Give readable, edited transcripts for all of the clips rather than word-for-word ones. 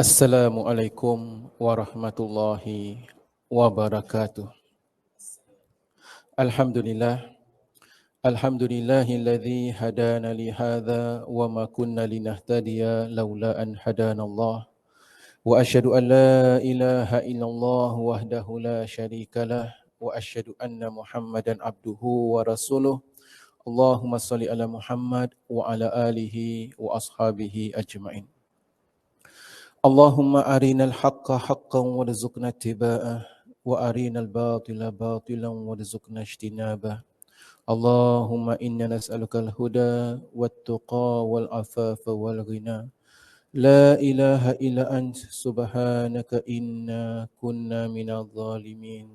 Assalamualaikum warahmatullahi wabarakatuh. Alhamdulillah, alhamdulillahilladzi hadana li hadza wa ma kunna linahtadiya laula an hadanallah. Wa asyhadu an la ilaha illallah wahdahu la syarikalah wa asyhadu anna Muhammadan abduhu wa rasuluh. Allahumma shalli ala Muhammad wa ala alihi wa ashabihi ajmain. Allahumma arinal haqqa haqqan warzuqna ittiba'ah wa arinal batila batilan warzuqna ijtinabah. Allahumma inna nas'alukal huda wat-tuqa wal afafa wal ghina. La ilaha illa ant subhanaka inna kunna minadh dhalimin.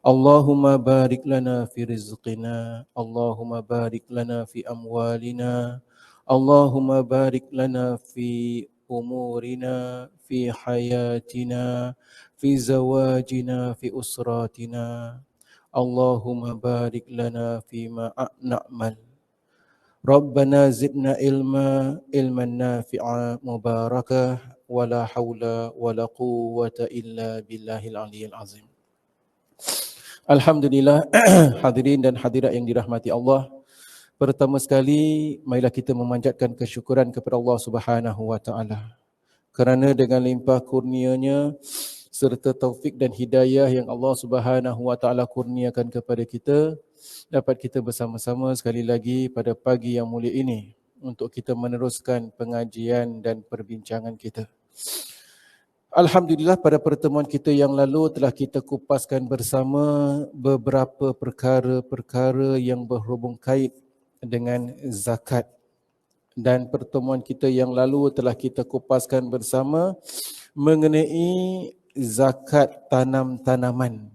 Allahumma barik lana fi rizqina, Allahumma barik lana fi amwalina, Allahumma barik lana fi umurina, fi hayatina, fi zawajina, fi usratina. Allahumma barik lana fima na'mal. Rabbana zidna ilman nafi'a mubarakah, wala hawla wala quwwata illa billahil aliyyil azim. Alhamdulillah, hadirin dan hadirat yang dirahmati Allah. Pertama sekali, marilah kita memanjatkan kesyukuran kepada Allah Subhanahu wa taala. Kerana dengan limpah kurnia-Nya serta taufik dan hidayah yang Allah Subhanahu wa taala kurniakan kepada kita, dapat kita bersama-sama sekali lagi pada pagi yang mulia ini untuk kita meneruskan pengajian dan perbincangan kita. Alhamdulillah, pada pertemuan kita yang lalu telah kita kupaskan bersama beberapa perkara-perkara yang berhubung kait dengan zakat. Dan pertemuan kita yang lalu telah kita kupaskan bersama mengenai zakat tanam-tanaman.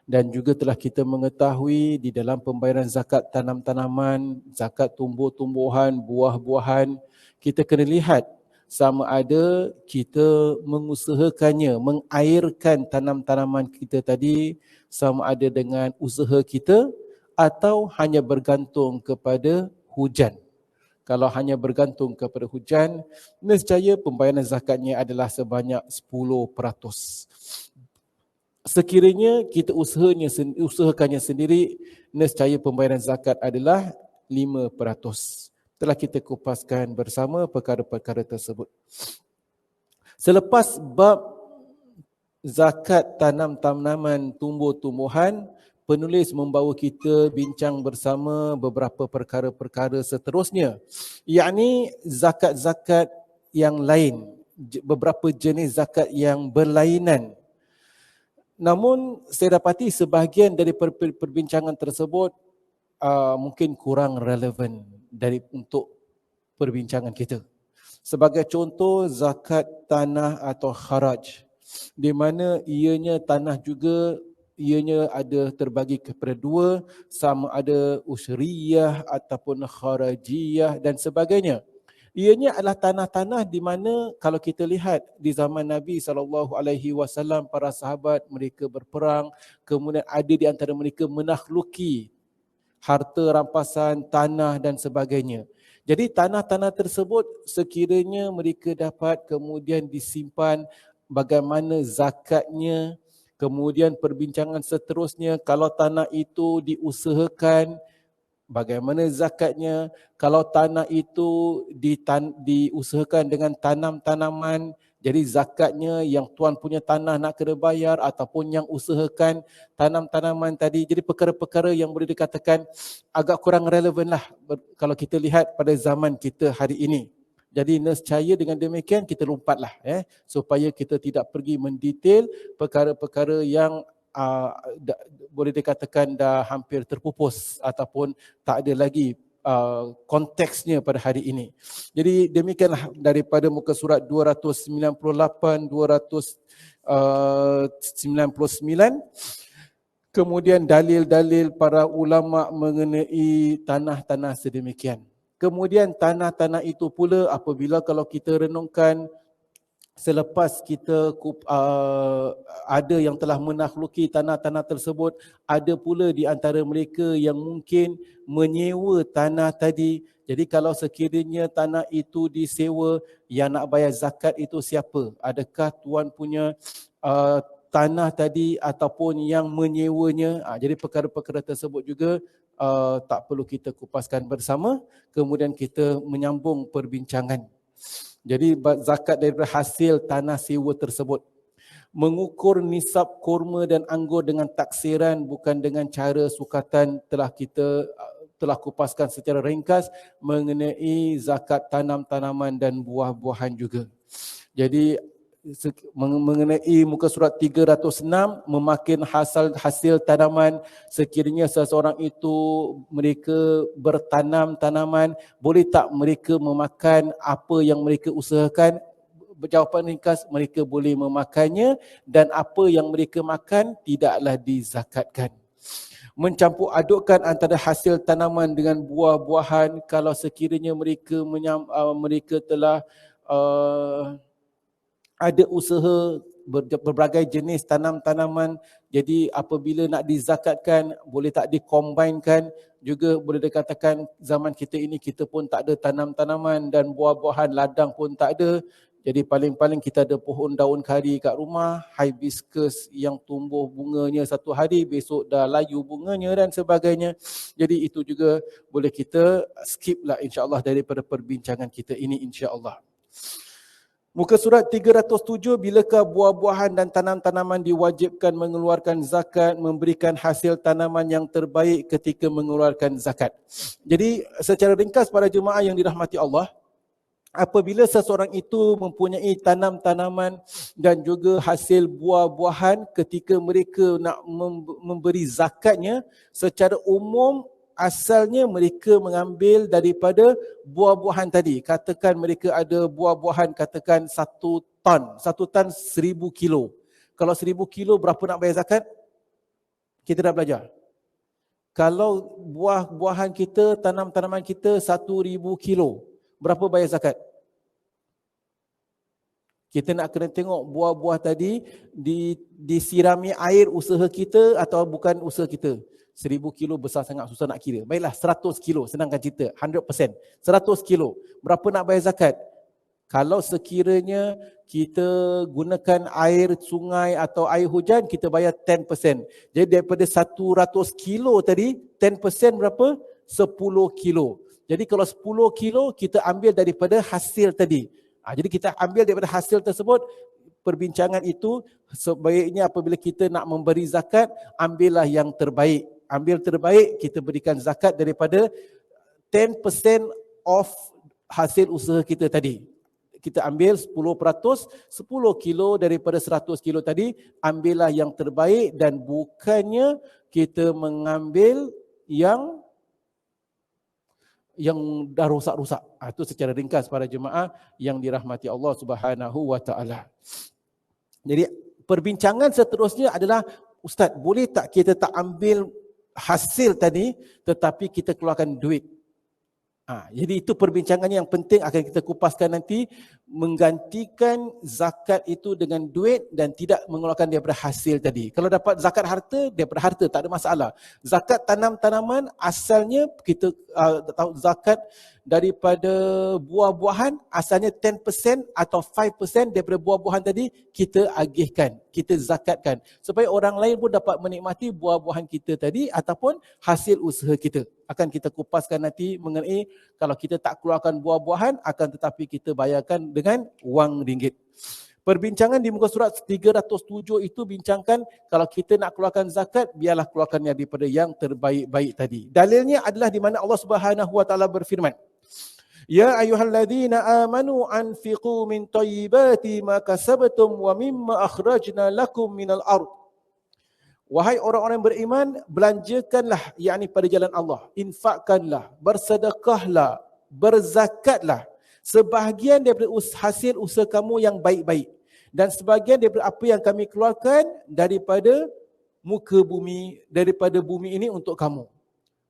Dan juga telah kita mengetahui di dalam pembayaran zakat tanam-tanaman, zakat tumbuh-tumbuhan, buah-buahan, kita kena lihat sama ada kita mengusahakannya, mengairkan tanam-tanaman kita tadi sama ada dengan usaha kita atau hanya bergantung kepada hujan. Kalau hanya bergantung kepada hujan, nescaya pembayaran zakatnya adalah sebanyak 10%. Sekiranya kita usahakannya sendiri, nescaya pembayaran zakat adalah 5%. Telah kita kupaskan bersama perkara-perkara tersebut. Selepas bab zakat tanam-tanaman tumbuh-tumbuhan, penulis membawa kita bincang bersama beberapa perkara-perkara seterusnya, yakni zakat-zakat yang lain, beberapa jenis zakat yang berlainan. Namun saya dapati sebahagian dari perbincangan tersebut mungkin kurang relevan untuk perbincangan kita. Sebagai contoh, zakat tanah atau kharaj, di mana ianya tanah juga ianya ada terbagi kepada dua, sama ada usyriyah ataupun kharajiyah dan sebagainya. Ianya adalah tanah-tanah di mana kalau kita lihat di zaman Nabi SAW, para sahabat mereka berperang, kemudian ada di antara mereka menakhluki harta rampasan, tanah dan sebagainya. Jadi tanah-tanah tersebut sekiranya mereka dapat kemudian disimpan, bagaimana zakatnya, kemudian perbincangan seterusnya, kalau tanah itu diusahakan, bagaimana zakatnya, kalau tanah itu diusahakan dengan tanam-tanaman, jadi zakatnya yang tuan punya tanah nak kena bayar ataupun yang usahakan tanam-tanaman tadi. Jadi perkara-perkara yang boleh dikatakan agak kurang relevan lah kalau kita lihat pada zaman kita hari ini. Jadi nescaya dengan demikian kita lompatlah supaya kita tidak pergi mendetail perkara-perkara yang boleh dikatakan dah hampir terpupus ataupun tak ada lagi konteksnya pada hari ini. Jadi demikianlah daripada muka surat 298, 299. Kemudian dalil-dalil para ulama mengenai tanah-tanah sedemikian. Kemudian tanah-tanah itu pula apabila kalau kita renungkan selepas kita ada yang telah menakhluki tanah-tanah tersebut, ada pula di antara mereka yang mungkin menyewa tanah tadi. Jadi kalau sekiranya tanah itu disewa, yang nak bayar zakat itu siapa? Adakah tuan punya tanah tadi ataupun yang menyewanya? Jadi perkara-perkara tersebut juga tak perlu kita kupaskan bersama. Kemudian kita menyambung perbincangan. Jadi zakat daripada hasil tanah sewa tersebut. Mengukur nisab kurma dan anggur dengan taksiran bukan dengan cara sukatan telah kupaskan secara ringkas mengenai zakat tanam-tanaman dan buah-buahan juga. Jadi mengenai muka surat 306 memakin hasil tanaman, sekiranya seseorang itu mereka bertanam tanaman, boleh tak mereka memakan apa yang mereka usahakan? Jawapan ringkas, mereka boleh memakannya dan apa yang mereka makan tidaklah dizakatkan. Mencampur adukkan antara hasil tanaman dengan buah-buahan, kalau sekiranya mereka telah ada usaha berbagai jenis tanam-tanaman, jadi apabila nak dizakatkan, boleh tak dikombainkan? Juga boleh dikatakan zaman kita ini kita pun tak ada tanam-tanaman dan buah-buahan, ladang pun tak ada. Jadi paling-paling kita ada pohon daun kari kat rumah, hibiscus yang tumbuh bunganya satu hari, besok dah layu bunganya dan sebagainya. Jadi itu juga boleh kita skip lah insya-Allah daripada perbincangan kita ini insya-Allah. Muka surat 307, bilakah buah-buahan dan tanam-tanaman diwajibkan mengeluarkan zakat, memberikan hasil tanaman yang terbaik ketika mengeluarkan zakat. Jadi secara ringkas para jemaah yang dirahmati Allah, apabila seseorang itu mempunyai tanam-tanaman dan juga hasil buah-buahan, ketika mereka nak memberi zakatnya, secara umum asalnya mereka mengambil daripada buah-buahan tadi. Katakan mereka ada buah-buahan, katakan 1 ton. 1 ton 1000 kilo. Kalau 1000 kilo berapa nak bayar zakat? Kita dah belajar. Kalau buah-buahan kita, tanam-tanaman kita 1000 kilo, berapa bayar zakat? Kita nak kena tengok buah-buah tadi disirami air usaha kita atau bukan usaha kita. 1000 kilo besar sangat, susah nak kira. Baiklah 100 kilo, senangkan cerita, 100%. 100 kilo, berapa nak bayar zakat? Kalau sekiranya kita gunakan air sungai atau air hujan, kita bayar 10%. Jadi daripada 100 kilo tadi, 10% berapa? 10 kilo. Jadi kalau 10 kilo, kita ambil daripada hasil tadi. Jadi kita ambil daripada hasil tersebut. Perbincangan itu sebaiknya apabila kita nak memberi zakat, ambillah yang terbaik. Ambil terbaik, kita berikan zakat daripada 10% of hasil usaha kita tadi. Kita ambil 10%, 10 kilo daripada 100 kilo tadi, ambillah yang terbaik dan bukannya kita mengambil yang dah rosak-rosak. Itu secara ringkas para jemaah yang dirahmati Allah Subhanahu wa taala. Jadi perbincangan seterusnya adalah, Ustaz, boleh tak kita tak ambil hasil tadi tetapi kita keluarkan duit? Jadi itu perbincangan yang penting akan kita kupaskan nanti, menggantikan zakat itu dengan duit dan tidak mengeluarkan daripada hasil tadi. Kalau dapat zakat harta, daripada harta tak ada masalah. Zakat tanam-tanaman asalnya kita tahu zakat daripada buah-buahan, asalnya 10% atau 5% daripada buah-buahan tadi kita agihkan, kita zakatkan supaya orang lain pun dapat menikmati buah-buahan kita tadi ataupun hasil usaha kita. Akan kita kupaskan nanti mengenai kalau kita tak keluarkan buah-buahan, akan tetapi kita bayarkan dengan wang ringgit. Perbincangan di muka surat 307 itu bincangkan kalau kita nak keluarkan zakat, biarlah keluarkannya daripada yang terbaik-baik tadi. Dalilnya adalah di mana Allah Subhanahu wa taala berfirman, Ya ayyuhalladzina amanu anfiqu min thayyibati ma kasabtum wa mimma akhrajna lakum minal ard. Wahai orang-orang yang beriman, belanjakanlah, yakni pada jalan Allah, infakkanlah, bersedekahlah, berzakatlah sebahagian daripada hasil usaha kamu yang baik-baik dan sebahagian daripada apa yang kami keluarkan daripada muka bumi, daripada bumi ini untuk kamu.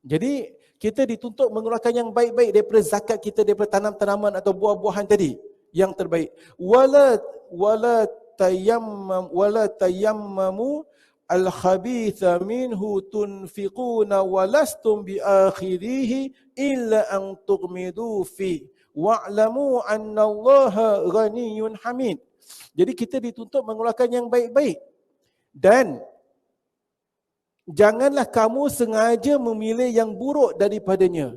Jadi kita dituntut mengeluarkan yang baik-baik daripada zakat kita, daripada tanam-tanaman atau buah-buahan tadi. yang terbaik. Wala tayammamu al-khabitha minhu tunfiquna walastum biakhirihi illa an tughmidu fi wa'lamu annallaha ghaniyyun hamid. Jadi kita dituntut mengeluarkan yang baik-baik. Dan janganlah kamu sengaja memilih yang buruk daripadanya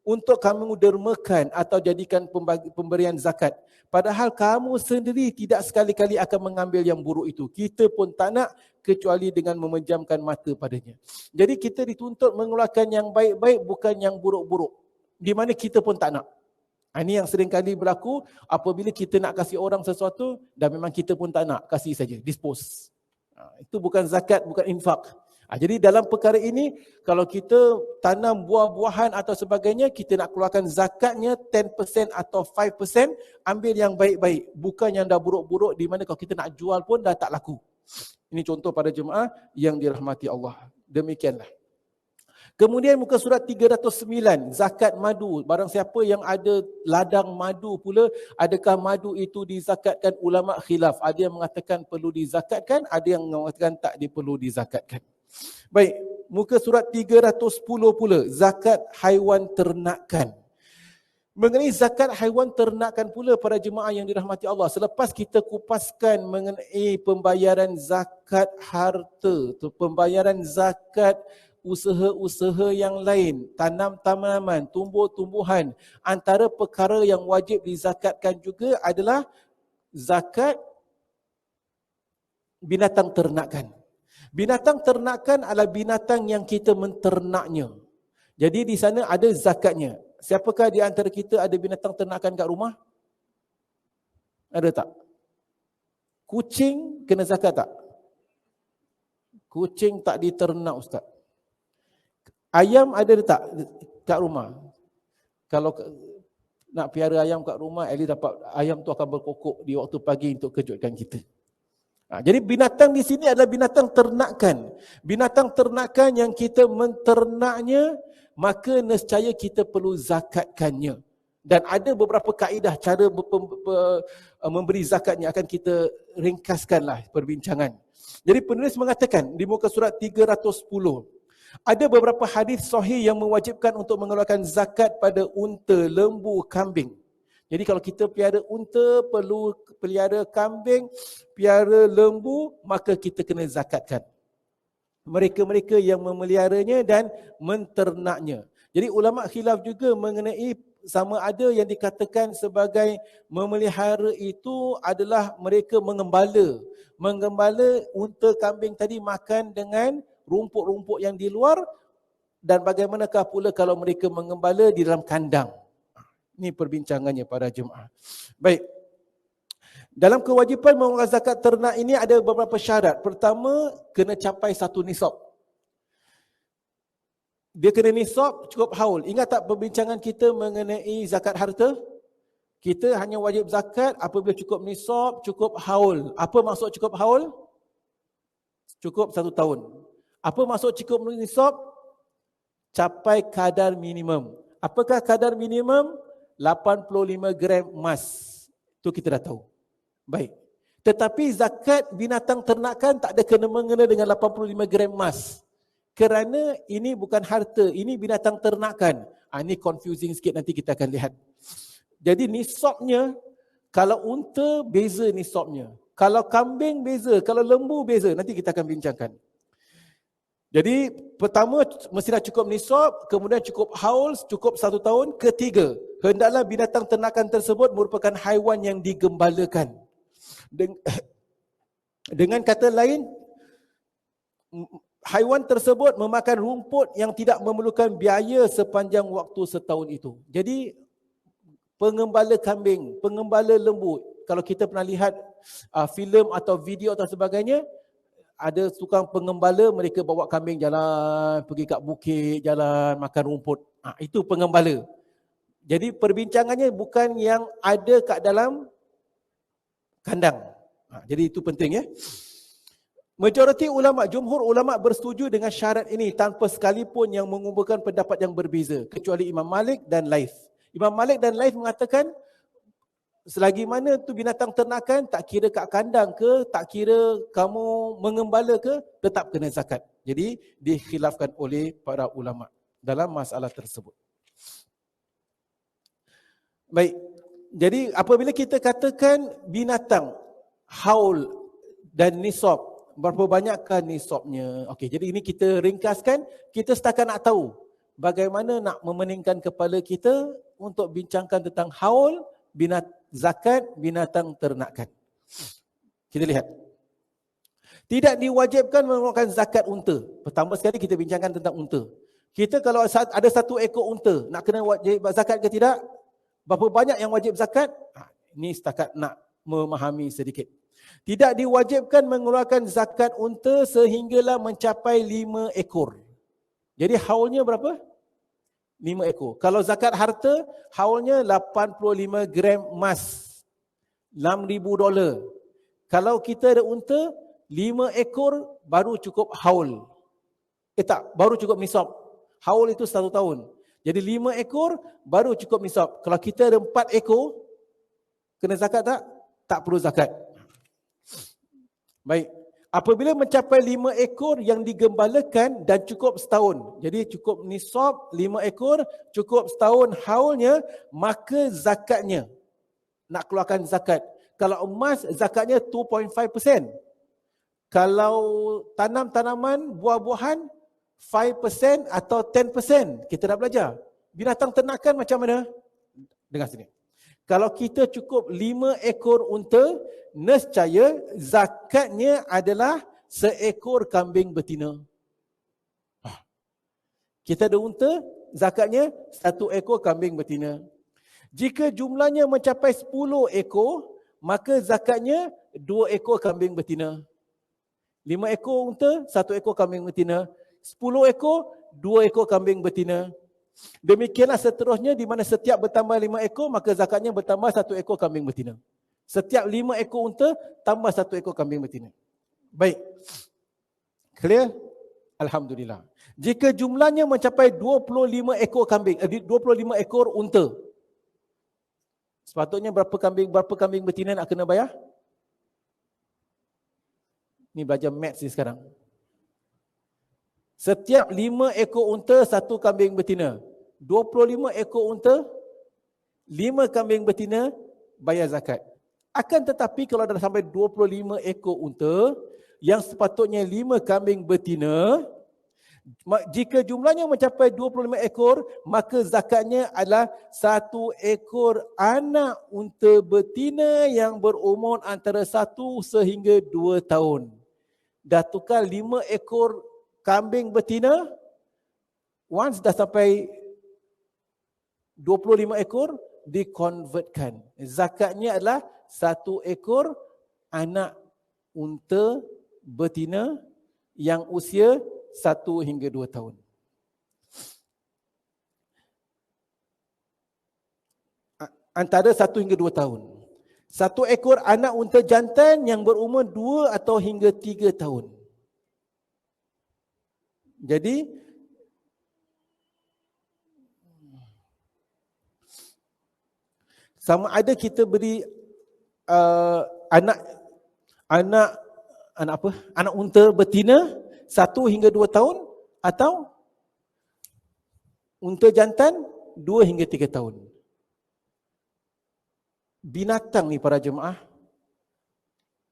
untuk kamu dermakan atau jadikan pemberian zakat. Padahal kamu sendiri tidak sekali-kali akan mengambil yang buruk itu. Kita pun tak nak kecuali dengan memejamkan mata padanya. Jadi kita dituntut mengeluarkan yang baik-baik bukan yang buruk-buruk. Di mana kita pun tak nak. Ini yang sering kali berlaku apabila kita nak kasih orang sesuatu dan memang kita pun tak nak, kasih saja, dispose. Itu bukan zakat, bukan infak. Jadi dalam perkara ini, kalau kita tanam buah-buahan atau sebagainya, kita nak keluarkan zakatnya 10% atau 5%, ambil yang baik-baik. Bukan yang dah buruk-buruk, di mana kalau kita nak jual pun dah tak laku. Ini contoh pada jemaah yang dirahmati Allah. Demikianlah. Kemudian muka surat 309, zakat madu. Barang siapa yang ada ladang madu pula, adakah madu itu dizakatkan? Ulama khilaf. Ada yang mengatakan perlu dizakatkan, ada yang mengatakan tak diperlu dizakatkan. Baik, muka surat 310 pula, zakat haiwan ternakan. Mengenai zakat haiwan ternakan pula para jemaah yang dirahmati Allah, selepas kita kupaskan mengenai pembayaran zakat harta, pembayaran zakat usaha-usaha yang lain, tanam-tanaman, tumbuh-tumbuhan, antara perkara yang wajib dizakatkan juga adalah zakat binatang ternakan. Binatang ternakan adalah binatang yang kita menternaknya. Jadi di sana ada zakatnya. Siapakah di antara kita ada binatang ternakan kat rumah? Ada tak? Kucing kena zakat tak? Kucing tak diternak, Ustaz. Ayam ada tak kat rumah? Kalau nak piara ayam kat rumah, at least dapat ayam tu akan berkokok di waktu pagi untuk kejutkan kita. Jadi binatang di sini adalah binatang ternakan. Binatang ternakan yang kita menternaknya, maka nescaya kita perlu zakatkannya. Dan ada beberapa kaedah cara memberi zakatnya, akan kita ringkaskanlah perbincangan. Jadi penulis mengatakan di muka surat 310, ada beberapa hadis sahih yang mewajibkan untuk mengeluarkan zakat pada unta, lembu, kambing. Jadi kalau kita piara unta, perlu pelihara kambing, piara lembu, maka kita kena zakatkan. Mereka-mereka yang memeliharanya dan menternaknya. Jadi ulama khilaf juga mengenai sama ada yang dikatakan sebagai memelihara itu adalah mereka mengembala. Mengembala unta, kambing tadi makan dengan rumput-rumput yang di luar, dan bagaimanakah pula kalau mereka mengembala di dalam kandang. Ini perbincangannya para jemaah. Baik. Dalam kewajipan mengeluarkan zakat ternak ini ada beberapa syarat. Pertama, kena capai satu nisab. Dia kena nisab cukup haul. Ingat tak perbincangan kita mengenai zakat harta? Kita hanya wajib zakat apabila cukup nisab, cukup haul. Apa maksud cukup haul? Cukup 1 tahun. Apa maksud cukup nisab? Capai kadar minimum. Apakah kadar minimum? 85 gram emas. Itu kita dah tahu. Baik. Tetapi zakat binatang ternakan tak ada kena-mengena dengan 85 gram emas. Kerana ini bukan harta, ini binatang ternakan. Ini confusing sikit, nanti kita akan lihat. Jadi nisabnya, kalau unta beza nisabnya. Kalau kambing beza, kalau lembu beza. Nanti kita akan bincangkan. Jadi pertama mesti dah cukup nisab, kemudian cukup haul, cukup 1 tahun. Ketiga, hendaklah binatang ternakan tersebut merupakan haiwan yang digembalakan. Dengan kata lain, haiwan tersebut memakan rumput yang tidak memerlukan biaya sepanjang waktu setahun itu. Jadi pengembala kambing, pengembala lembu, kalau kita pernah lihat filem atau video atau sebagainya, ada tukang pengembala, mereka bawa kambing jalan, pergi kat bukit, jalan, makan rumput. Itu pengembala. Jadi perbincangannya bukan yang ada kat dalam kandang. Jadi itu penting ya. Majoriti ulama, jumhur ulama bersetuju dengan syarat ini tanpa sekalipun yang mengumpulkan pendapat yang berbeza, kecuali Imam Malik dan Laith. Imam Malik dan Laith mengatakan selagi mana tu binatang ternakan, tak kira kat kandang ke, tak kira kamu mengembala ke, tetap kena zakat. Jadi dikhilafkan oleh para ulama dalam masalah tersebut. Baik, jadi apabila kita katakan binatang haul dan nisab, berapa banyakkah nisabnya? Okey, jadi ini kita ringkaskan, kita setakat nak tahu bagaimana nak memeningkan kepala kita untuk bincangkan tentang haul, zakat binatang ternakan. Kita lihat. Tidak diwajibkan mengeluarkan zakat unta. Pertama sekali kita bincangkan tentang unta. Kita kalau ada satu ekor unta, nak kena wajib zakat ke tidak? Berapa banyak yang wajib zakat? Ini setakat nak memahami sedikit. Tidak diwajibkan mengeluarkan zakat unta sehinggalah mencapai 5 ekor. Jadi haulnya berapa? 5 ekor. Kalau zakat harta, haulnya 85 gram emas. $6,000. Kalau kita ada unta, 5 ekor baru cukup haul. Tak, baru cukup nisab. Haul itu 1 tahun. Jadi 5 ekor baru cukup nisab. Kalau kita ada 4 ekor, kena zakat tak? Tak perlu zakat. Baik. Apabila mencapai 5 ekor yang digembalakan dan cukup setahun. Jadi cukup nisab 5 ekor, cukup setahun haulnya, maka zakatnya. Nak keluarkan zakat. Kalau emas, zakatnya 2.5%. Kalau tanam-tanaman, buah-buahan, 5% atau 10%. Kita dah belajar. Binatang ternakan macam mana? Dengar sini. Kalau kita cukup 5 ekor unta, nescaya zakatnya adalah seekor kambing betina. Kita ada unta, zakatnya 1 ekor kambing betina. Jika jumlahnya mencapai 10 ekor, maka zakatnya 2 ekor kambing betina. 5 ekor unta, 1 ekor kambing betina. 10 ekor, 2 ekor kambing betina. Demikianlah seterusnya, di mana setiap bertambah 5 ekor, maka zakatnya bertambah 1 ekor kambing betina. Setiap 5 ekor unta, tambah 1 ekor kambing betina. Baik. Clear? Alhamdulillah. Jika jumlahnya mencapai 25 ekor kambing, 25 ekor unta, sepatutnya berapa kambing betina nak kena bayar? Ni belajar maths ni sekarang. Setiap 5 ekor unta, 1 kambing betina. 25 ekor unta, 5 kambing betina, bayar zakat. Akan tetapi kalau dah sampai 25 ekor unta, yang sepatutnya 5 kambing betina, jika jumlahnya mencapai 25 ekor, maka zakatnya adalah 1 ekor anak unta betina yang berumur antara 1 sehingga 2 tahun. Dah tukar 5 ekor kambing betina, once dah sampai 25 ekor, dikonvertkan. Zakatnya adalah 1 ekor anak unta betina yang usia 1 hingga 2 tahun. Antara 1 hingga 2 tahun. 1 ekor anak unta jantan yang berumur 2 atau hingga 3 tahun. Jadi sama ada kita beri anak unta betina 1 hingga 2 tahun atau unta jantan 2 hingga 3 tahun. Binatang ni para jemaah,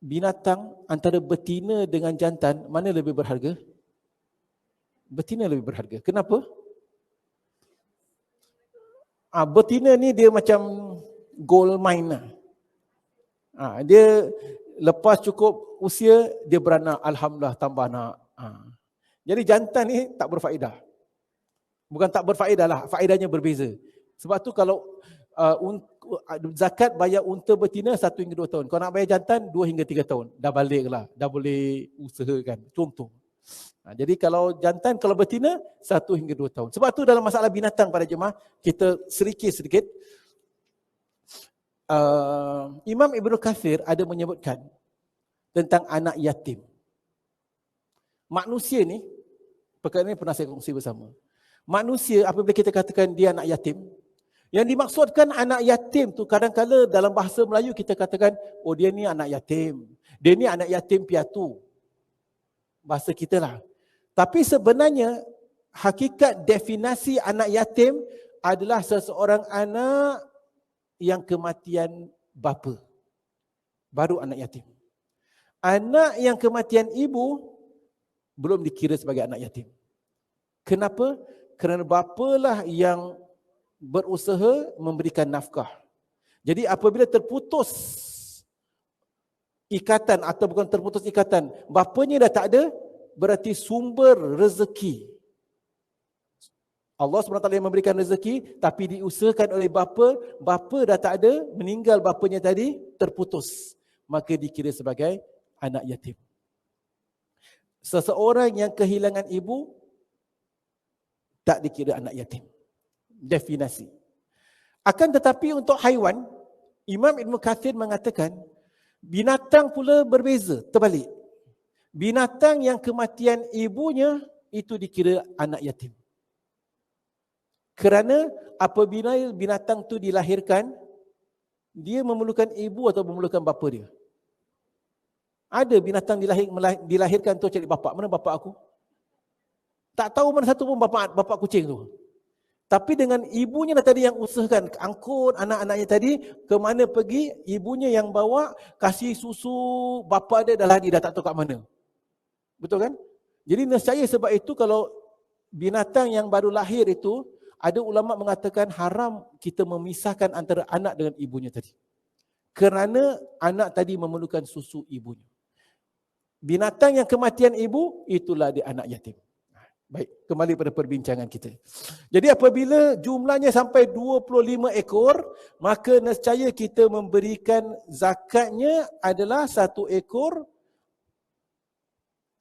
binatang antara betina dengan jantan, mana lebih berharga? Betina lebih berharga. Kenapa? Betina ni dia macam gold mine lah. Dia lepas cukup usia, dia beranak, alhamdulillah tambah anak. Jadi jantan ni tak berfaedah. Bukan tak berfaedah lah, faedahnya berbeza. Sebab tu kalau zakat bayar unta betina 1 hingga 2 tahun. Kalau nak bayar jantan 2 hingga 3 tahun. Dah balik lah, dah boleh usahakan. Contoh. Jadi kalau jantan, kalau betina 1 hingga 2 tahun. Sebab tu dalam masalah binatang para jemaah, kita sedikit Imam Ibn Kathir ada menyebutkan tentang anak yatim. Manusia ni, perkara ini pernah saya kongsi bersama. Manusia apabila kita katakan dia anak yatim, Yang dimaksudkan anak yatim tu kadang-kadang dalam bahasa Melayu kita katakan, oh dia ni anak yatim. Dia ni anak yatim piatu. Bahasa kita lah. Tapi sebenarnya hakikat definisi anak yatim adalah seseorang anak yang kematian bapa. Baru anak yatim. Anak yang kematian ibu belum dikira sebagai anak yatim. Kenapa? Kerana bapalah yang berusaha memberikan nafkah. Jadi apabila terputus ikatan atau bukan terputus ikatan, bapanya dah tak ada, berarti sumber rezeki. Allah SWT yang memberikan rezeki, tapi diusahakan oleh bapa dah tak ada, meninggal bapanya tadi, terputus. Maka dikira sebagai anak yatim. Seseorang yang kehilangan ibu, tak dikira anak yatim. Definisi. Akan tetapi untuk haiwan, Imam Ibn Kathir mengatakan, binatang pula berbeza, terbalik. Binatang yang kematian ibunya, itu dikira anak yatim. Kerana apabila binatang tu dilahirkan, dia memerlukan ibu atau memerlukan bapa dia. Ada binatang dilahirkan tu cari bapak. Mana bapak aku? Tak tahu mana satu pun bapak kucing tu. Tapi dengan ibunya tadi yang usahakan, angkut anak-anaknya tadi, ke mana pergi, ibunya yang bawa, kasih susu, bapa dia dah tak tahu kat mana. Betul kan? Jadi nescaya sebab itu kalau binatang yang baru lahir itu, ada ulama mengatakan haram kita memisahkan antara anak dengan ibunya tadi. Kerana anak tadi memerlukan susu ibunya. Binatang yang kematian ibu, itulah dia anak yatim. Baik, kembali pada perbincangan kita. Jadi apabila jumlahnya sampai 25 ekor, maka nescaya kita memberikan zakatnya adalah 1 ekor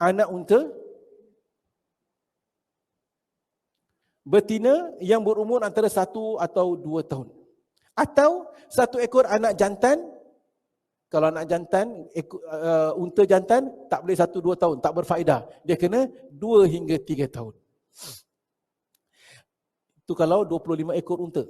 anak unta betina yang berumur antara 1 atau 2 tahun. Atau 1 ekor anak jantan. Kalau anak jantan, unta jantan tak boleh 1-2 tahun, tak berfaedah. Dia kena 2 hingga 3 tahun. Itu kalau 25 ekor unta.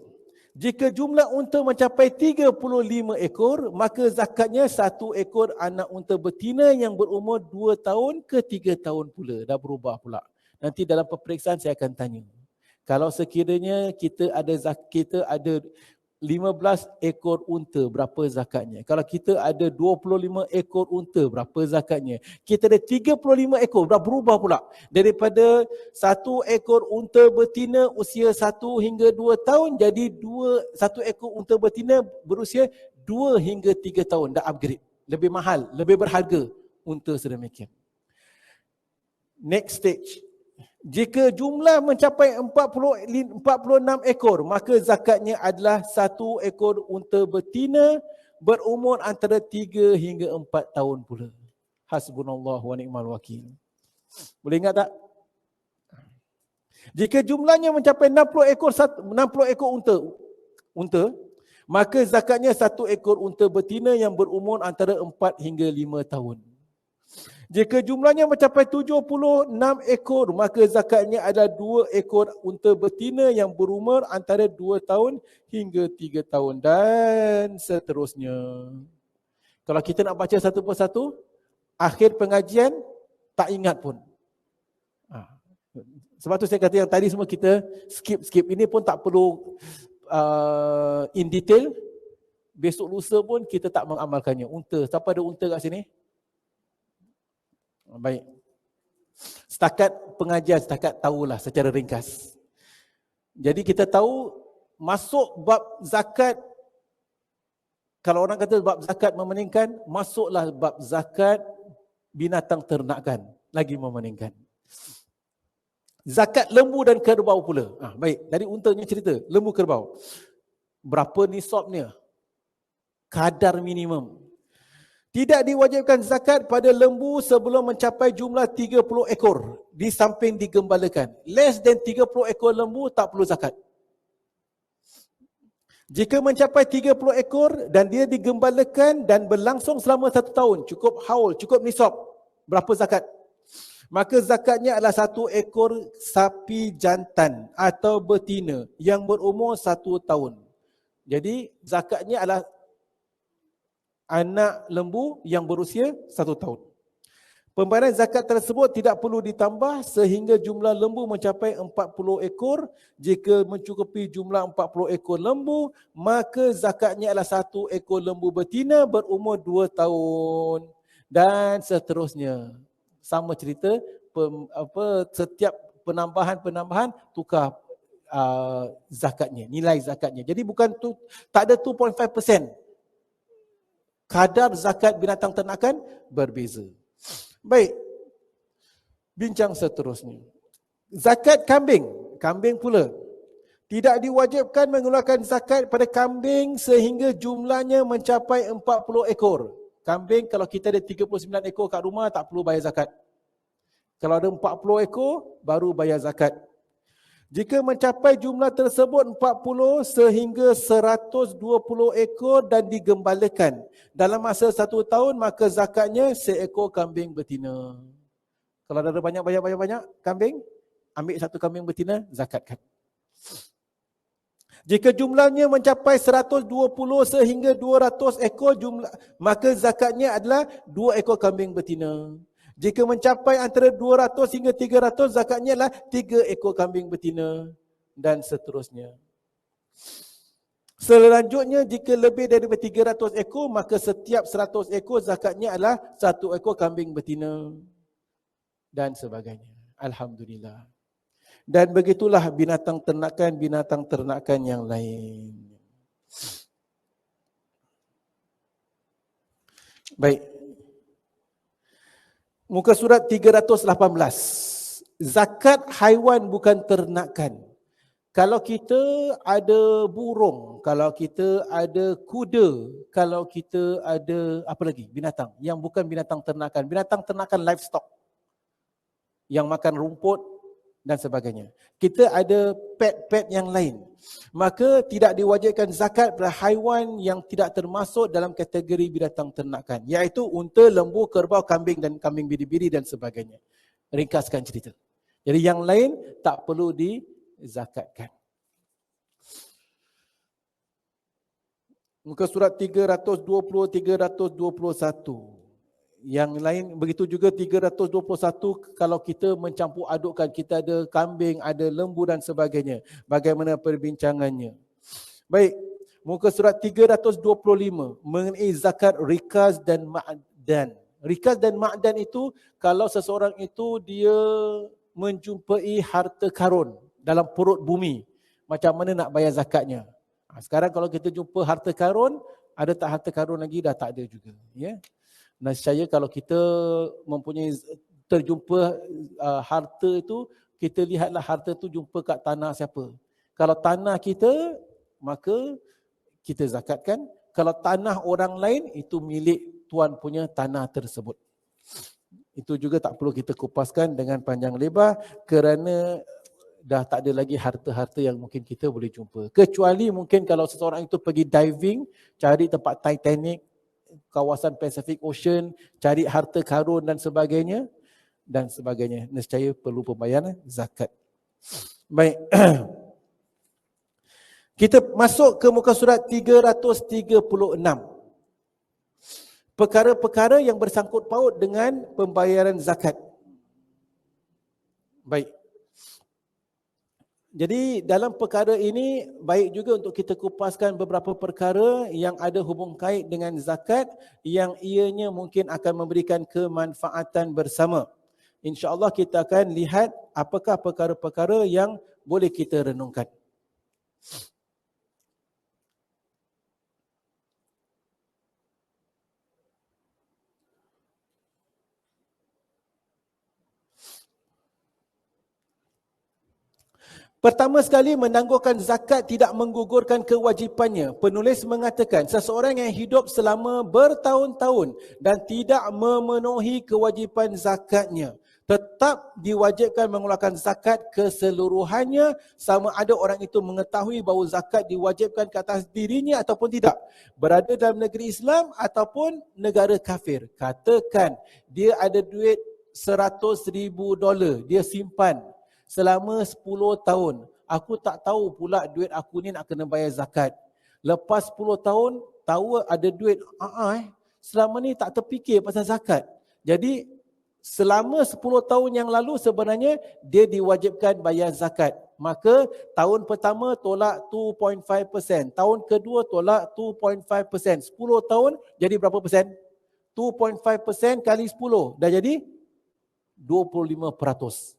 Jika jumlah unta mencapai 35 ekor, maka zakatnya 1 ekor anak unta betina yang berumur 2 tahun ke 3 tahun pula. Dah berubah pula. Nanti dalam peperiksaan saya akan tanya. Kalau sekiranya kita ada 15 ekor unta, berapa zakatnya? Kalau kita ada 25 ekor unta, berapa zakatnya? Kita ada 35 ekor, dah berubah pula. Daripada 1 ekor unta betina usia 1 hingga 2 tahun, jadi 1 ekor unta betina berusia 2 hingga 3 tahun, dah upgrade. Lebih mahal, lebih berharga unta sedemikian. Next stage. Jika jumlah mencapai 46 ekor, maka zakatnya adalah 1 ekor unta betina berumur antara 3 hingga 4 tahun pula. Hasbunallah wa ni'mal wakil. Boleh ingat tak? Jika jumlahnya mencapai 60 ekor unta, maka zakatnya 1 ekor unta betina yang berumur antara 4 hingga 5 tahun. Jika jumlahnya mencapai 76 ekor, maka zakatnya adalah 2 ekor unta betina yang berumur antara 2 tahun hingga 3 tahun dan seterusnya. Kalau kita nak baca satu persatu, akhir pengajian tak ingat pun. Sebab tu saya kata yang tadi semua kita skip. Ini pun tak perlu in detail. Besok lusa pun kita tak mengamalkannya. Unta, siapa ada unta kat sini? Baik. Setakat pengajian, setakat tahulah secara ringkas. Jadi kita tahu masuk bab zakat, kalau orang kata bab zakat memeningkan, masuklah bab zakat binatang ternakan, lagi memeningkan. Zakat lembu dan kerbau pula. Baik, dari untanya cerita, lembu kerbau. Berapa nisabnya? Kadar minimum. Tidak diwajibkan zakat pada lembu sebelum mencapai jumlah 30 ekor di samping digembalakan. Less than 30 ekor lembu tak perlu zakat. Jika mencapai 30 ekor dan dia digembalakan dan berlangsung selama 1 tahun, cukup haul, cukup nisab, berapa zakat? Maka zakatnya adalah 1 ekor sapi jantan atau betina yang berumur 1 tahun. Jadi zakatnya adalah anak lembu yang berusia 1 tahun. Pembayaran zakat tersebut tidak perlu ditambah sehingga jumlah lembu mencapai 40 ekor. Jika mencukupi jumlah 40 ekor lembu, maka zakatnya adalah 1 ekor lembu betina berumur 2 tahun. Dan seterusnya. Sama cerita, setiap penambahan tukar zakatnya, nilai zakatnya. Jadi bukan tak ada 2.5%. Kadar zakat binatang ternakan berbeza. Baik, bincang seterusnya. Zakat kambing. Kambing pula. Tidak diwajibkan mengeluarkan zakat pada kambing sehingga jumlahnya mencapai 40 ekor. Kambing kalau kita ada 39 ekor kat rumah tak perlu bayar zakat. Kalau ada 40 ekor baru bayar zakat. Jika mencapai jumlah tersebut 40 sehingga 120 ekor dan digembalakan dalam masa 1 tahun, maka zakatnya seekor kambing betina. Kalau ada banyak kambing, ambil 1 kambing betina, zakatkan. Jika jumlahnya mencapai 120 sehingga 200 ekor jumlah, maka zakatnya adalah 2 ekor kambing betina. Jika mencapai antara 200 hingga 300, zakatnya adalah 3 ekor kambing betina dan seterusnya. Selanjutnya, jika lebih daripada 300 ekor, maka setiap 100 ekor zakatnya adalah 1 ekor kambing betina dan sebagainya. Alhamdulillah. Dan begitulah binatang ternakan yang lain. Baik. Muka surat 318. Zakat haiwan bukan ternakan. Kalau kita ada burung, kalau kita ada kuda, kalau kita ada apa lagi? Binatang yang bukan binatang ternakan. Binatang ternakan livestock yang makan rumput dan sebagainya. Kita ada pet-pet yang lain. Maka tidak diwajibkan zakat pada haiwan yang tidak termasuk dalam kategori binatang ternakan, iaitu unta, lembu, kerbau, kambing dan kambing biri-biri dan sebagainya. Ringkaskan cerita. Jadi yang lain tak perlu dizakatkan. Muka surat 320, 321. Yang lain begitu juga 321, kalau kita mencampur adukkan, kita ada kambing, ada lembu dan sebagainya. Bagaimana perbincangannya? Baik, muka surat 325 mengenai zakat rikaz dan ma'dan. Rikaz dan ma'dan itu kalau seseorang itu dia menjumpai harta karun dalam perut bumi, macam mana nak bayar zakatnya? Sekarang kalau kita jumpa harta karun, ada tak harta karun lagi? Dah tak ada juga, ya. Nescaya kalau kita mempunyai terjumpa harta itu, kita lihatlah harta itu jumpa kat tanah siapa. Kalau tanah kita, maka kita zakatkan. Kalau tanah orang lain, itu milik tuan punya tanah tersebut. Itu juga tak perlu kita kupaskan dengan panjang lebar kerana dah tak ada lagi harta-harta yang mungkin kita boleh jumpa. Kecuali mungkin kalau seseorang itu pergi diving, cari tempat Titanic, kawasan Pacific Ocean, cari harta karun dan sebagainya, nescaya perlu pembayaran zakat. Baik. Kita masuk ke muka surat 336. Perkara-perkara yang bersangkut paut dengan pembayaran zakat. Baik. Jadi dalam perkara ini baik juga untuk kita kupaskan beberapa perkara yang ada hubung kait dengan zakat yang ianya mungkin akan memberikan kemanfaatan bersama. InsyaAllah kita akan lihat apakah perkara-perkara yang boleh kita renungkan. Pertama sekali, menangguhkan zakat tidak menggugurkan kewajipannya. Penulis mengatakan, seseorang yang hidup selama bertahun-tahun dan tidak memenuhi kewajipan zakatnya, tetap diwajibkan mengeluarkan zakat keseluruhannya, sama ada orang itu mengetahui bahawa zakat diwajibkan ke atas dirinya ataupun tidak. Berada dalam negeri Islam ataupun negara kafir. Katakan, dia ada duit $100,000, dia simpan selama 10 tahun. Aku tak tahu pula duit aku ni nak kena bayar zakat. Lepas 10 tahun, tahu ada duit. Selama ni tak terfikir pasal zakat. Jadi, selama 10 tahun yang lalu sebenarnya dia diwajibkan bayar zakat. Maka tahun pertama tolak 2.5%. Tahun kedua tolak 2.5%. 10 tahun jadi berapa persen? 2.5% kali 10. Dah jadi 25%.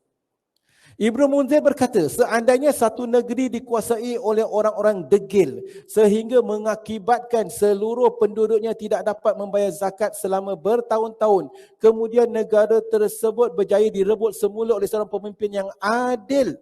Ibnu Munzir berkata, seandainya satu negeri dikuasai oleh orang-orang degil sehingga mengakibatkan seluruh penduduknya tidak dapat membayar zakat selama bertahun-tahun, kemudian negara tersebut berjaya direbut semula oleh seorang pemimpin yang adil,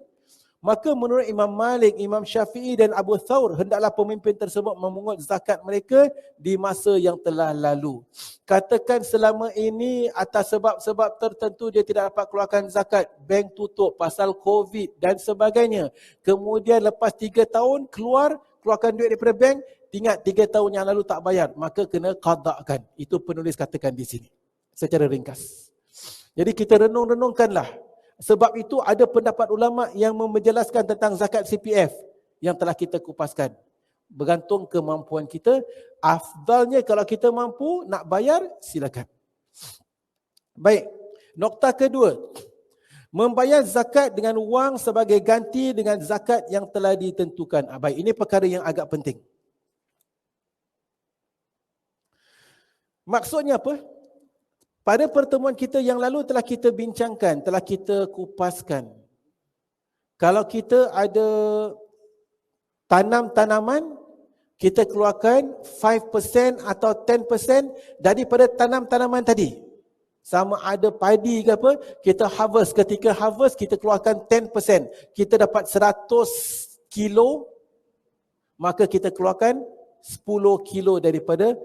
maka menurut Imam Malik, Imam Syafi'i dan Abu Thawr, hendaklah pemimpin tersebut memungut zakat mereka di masa yang telah lalu. Katakan selama ini atas sebab-sebab tertentu dia tidak dapat keluarkan zakat, bank tutup pasal COVID dan sebagainya. Kemudian lepas 3 tahun keluarkan duit daripada bank, ingat 3 tahun yang lalu tak bayar, maka kena qada'kan. Itu penulis katakan di sini secara ringkas. Jadi kita renung-renungkanlah. Sebab itu ada pendapat ulama yang menjelaskan tentang zakat CPF yang telah kita kupaskan. Bergantung kemampuan kita. Afdalnya kalau kita mampu nak bayar, silakan. Baik, nokta kedua. Membayar zakat dengan wang sebagai ganti dengan zakat yang telah ditentukan. Baik, ini perkara yang agak penting. Maksudnya apa? Pada pertemuan kita yang lalu telah kita bincangkan, telah kita kupaskan. Kalau kita ada tanam tanaman, kita keluarkan 5% atau 10% daripada tanam tanaman tadi. Sama ada padi ke apa, kita harvest. Ketika harvest, kita keluarkan 10%. Kita dapat 100 kilo, maka kita keluarkan 10 kilo daripada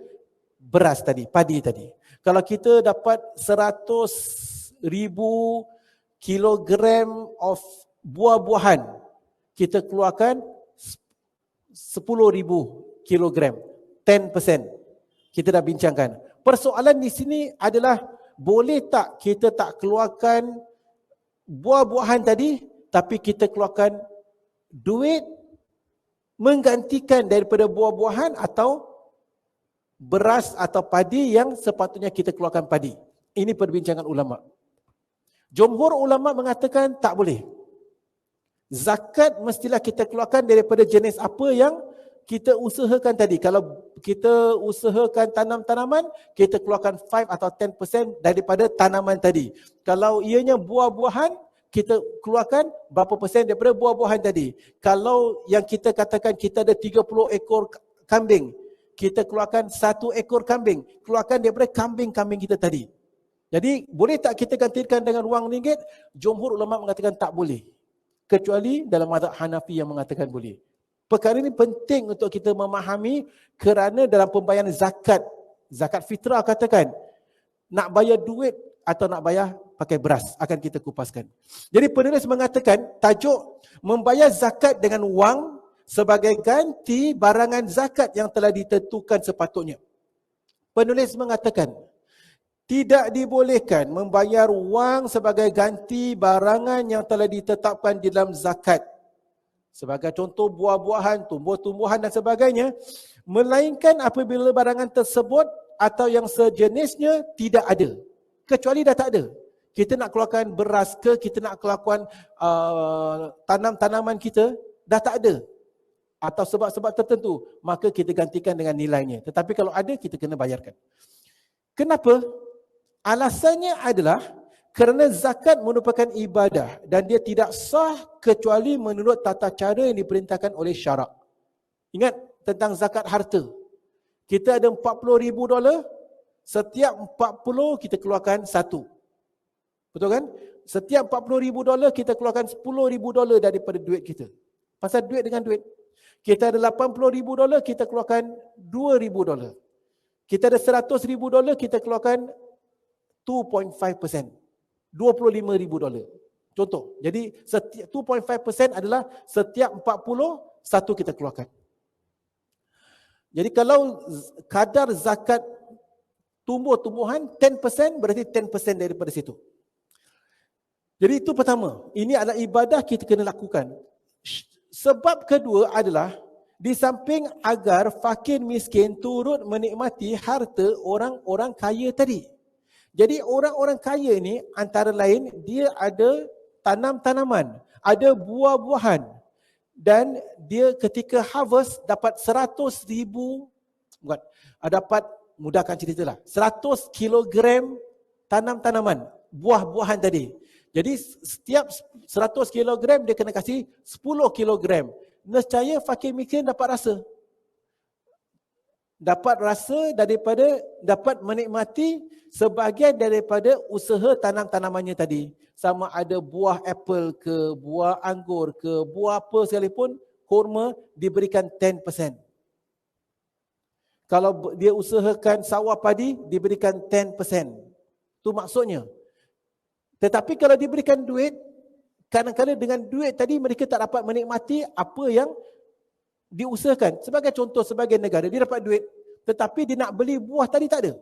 beras tadi, padi tadi. Kalau kita dapat 100,000 kilogram of buah-buahan, kita keluarkan 10,000 kilogram, 10%. Kita dah bincangkan. Persoalan di sini adalah, boleh tak kita tak keluarkan buah-buahan tadi, tapi kita keluarkan duit menggantikan daripada buah-buahan atau beras atau padi yang sepatutnya kita keluarkan padi. Ini perbincangan ulama. Jumhur ulama mengatakan tak boleh. Zakat mestilah kita keluarkan daripada jenis apa yang kita usahakan tadi. Kalau kita usahakan tanam tanaman, kita keluarkan 5 atau 10% daripada tanaman tadi. Kalau ianya buah-buahan, kita keluarkan berapa persen daripada buah-buahan tadi. Kalau yang kita katakan kita ada 30 ekor kambing, kita keluarkan 1 ekor kambing, keluarkan daripada kambing-kambing kita tadi. Jadi boleh tak kita gantikan dengan wang ringgit? Jumhur ulama mengatakan tak boleh. Kecuali dalam mazhab Hanafi yang mengatakan boleh. Perkara ini penting untuk kita memahami kerana dalam pembayaran zakat fitrah katakan, nak bayar duit atau nak bayar pakai beras, akan kita kupaskan. Jadi penulis mengatakan tajuk membayar zakat dengan wang sebagai ganti barangan zakat yang telah ditentukan sepatutnya. Penulis mengatakan, tidak dibolehkan membayar wang sebagai ganti barangan yang telah ditetapkan di dalam zakat. Sebagai contoh buah-buahan, tumbuh-tumbuhan dan sebagainya, melainkan apabila barangan tersebut atau yang sejenisnya tidak ada. Kecuali dah tak ada. Kita nak keluarkan beras ke, kita nak keluarkan tanam-tanaman kita, dah tak ada. Atau sebab-sebab tertentu, maka kita gantikan dengan nilainya. Tetapi kalau ada, kita kena bayarkan. Kenapa? Alasannya adalah kerana zakat merupakan ibadah dan dia tidak sah kecuali menurut tata cara yang diperintahkan oleh syarak. Ingat tentang zakat harta. Kita ada $40,000, setiap 40 kita keluarkan 1. Betul kan? Setiap $40,000 kita keluarkan $10,000 daripada duit kita. Pasal duit dengan duit. Kita ada $80,000, kita keluarkan $2,000. Kita ada $100,000, kita keluarkan 2.5%. $25,000. Contoh. Jadi 2.5% adalah setiap 40, 1 kita keluarkan. Jadi kalau kadar zakat tumbuh-tumbuhan 10%, berarti 10% daripada situ. Jadi itu pertama. Ini adalah ibadah kita kena lakukan. Sebab kedua adalah Di samping agar fakir miskin turut menikmati harta orang-orang kaya tadi. Jadi orang-orang kaya ni antara lain dia ada tanam-tanaman, ada buah-buahan dan dia ketika harvest dapat 100,000, bukan, dapat, mudahkan ceritalah, 100 kilogram tanam-tanaman, buah-buahan tadi. Jadi setiap 100 kilogram dia kena kasih 10 kilogram. Nescaya fakir miskin dapat rasa daripada, dapat menikmati sebahagian daripada usaha tanam-tanamannya tadi. Sama ada buah apple ke, buah anggur ke, buah apa sekalipun, kurma diberikan 10%. Kalau dia usahakan sawah padi, diberikan 10%. Itu maksudnya. Tetapi kalau diberikan duit, kadang-kadang dengan duit tadi mereka tak dapat menikmati apa yang diusahakan. Sebagai contoh, sebagai negara, dia dapat duit, tetapi dia nak beli buah tadi tak ada.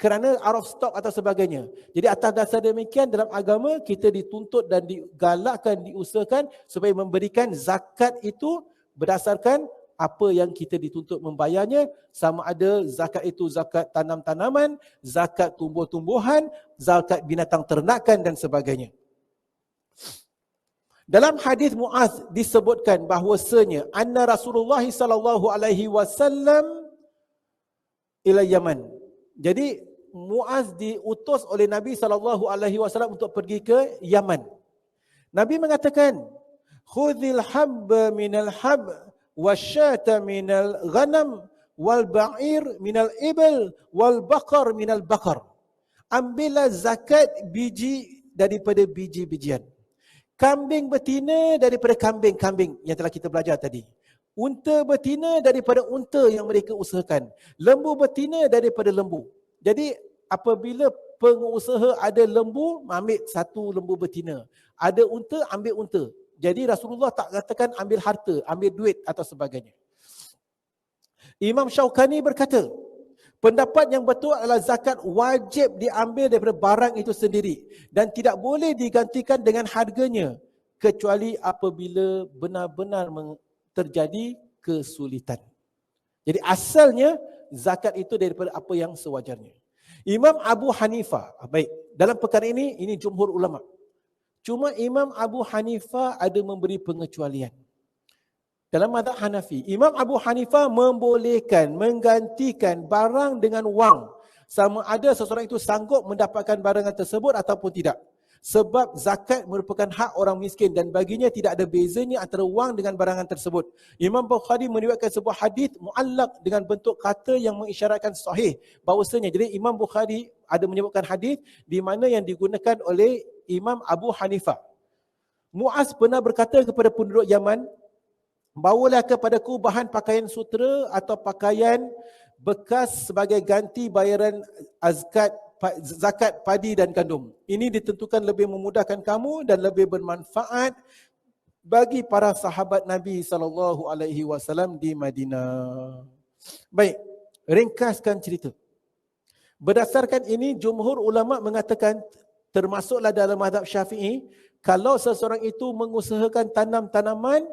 Kerana out of stock atau sebagainya. Jadi atas dasar demikian dalam agama kita dituntut dan digalakkan, diusahakan supaya memberikan zakat itu berdasarkan apa yang kita dituntut membayarnya, sama ada zakat itu zakat tanam-tanaman, zakat tumbuh-tumbuhan, zakat binatang ternakan dan sebagainya. Dalam hadis Muaz disebutkan bahawasanya anna Rasulullah sallallahu alaihi wasallam ila Yaman. Jadi Muaz diutus oleh Nabi SAW untuk pergi ke Yaman. Nabi mengatakan, khudhil habba minal hab wasyata minal ghanam wal ba'ir minal ibil wal baqar minal baqar. Ambillah zakat biji daripada biji-bijian. Kambing betina daripada kambing-kambing yang telah kita belajar tadi. Unta betina daripada unta yang mereka usahakan. Lembu betina daripada lembu. Jadi apabila pengusaha ada lembu, ambil satu lembu betina. Ada unta, ambil unta. Jadi Rasulullah tak katakan ambil harta, ambil duit atau sebagainya. Imam Syaukani berkata, pendapat yang betul adalah zakat wajib diambil daripada barang itu sendiri dan tidak boleh digantikan dengan harganya kecuali apabila benar-benar terjadi kesulitan. Jadi asalnya zakat itu daripada apa yang sewajarnya. Imam Abu Hanifah, baik, dalam perkara ini jumhur ulama. Cuma Imam Abu Hanifah ada memberi pengecualian. Dalam mazhab Hanafi, Imam Abu Hanifah membolehkan menggantikan barang dengan wang sama ada seseorang itu sanggup mendapatkan barangan tersebut ataupun tidak. Sebab zakat merupakan hak orang miskin dan baginya tidak ada bezanya antara wang dengan barangan tersebut. Imam Bukhari meriwayatkan sebuah hadis muallaq dengan bentuk kata yang mengisyaratkan sahih bahawasanya, jadi Imam Bukhari ada menyebutkan hadis di mana yang digunakan oleh Imam Abu Hanifah. Muaz pernah berkata kepada penduduk Yaman, bawalah kepadaku bahan pakaian sutera atau pakaian bekas sebagai ganti bayaran zakat padi dan gandum. Ini ditentukan lebih memudahkan kamu dan lebih bermanfaat bagi para sahabat Nabi SAW di Madinah. Baik, ringkaskan cerita. Berdasarkan ini, jumhur ulama mengatakan, termasuklah dalam mazhab Syafi'i, kalau seseorang itu mengusahakan tanam-tanaman,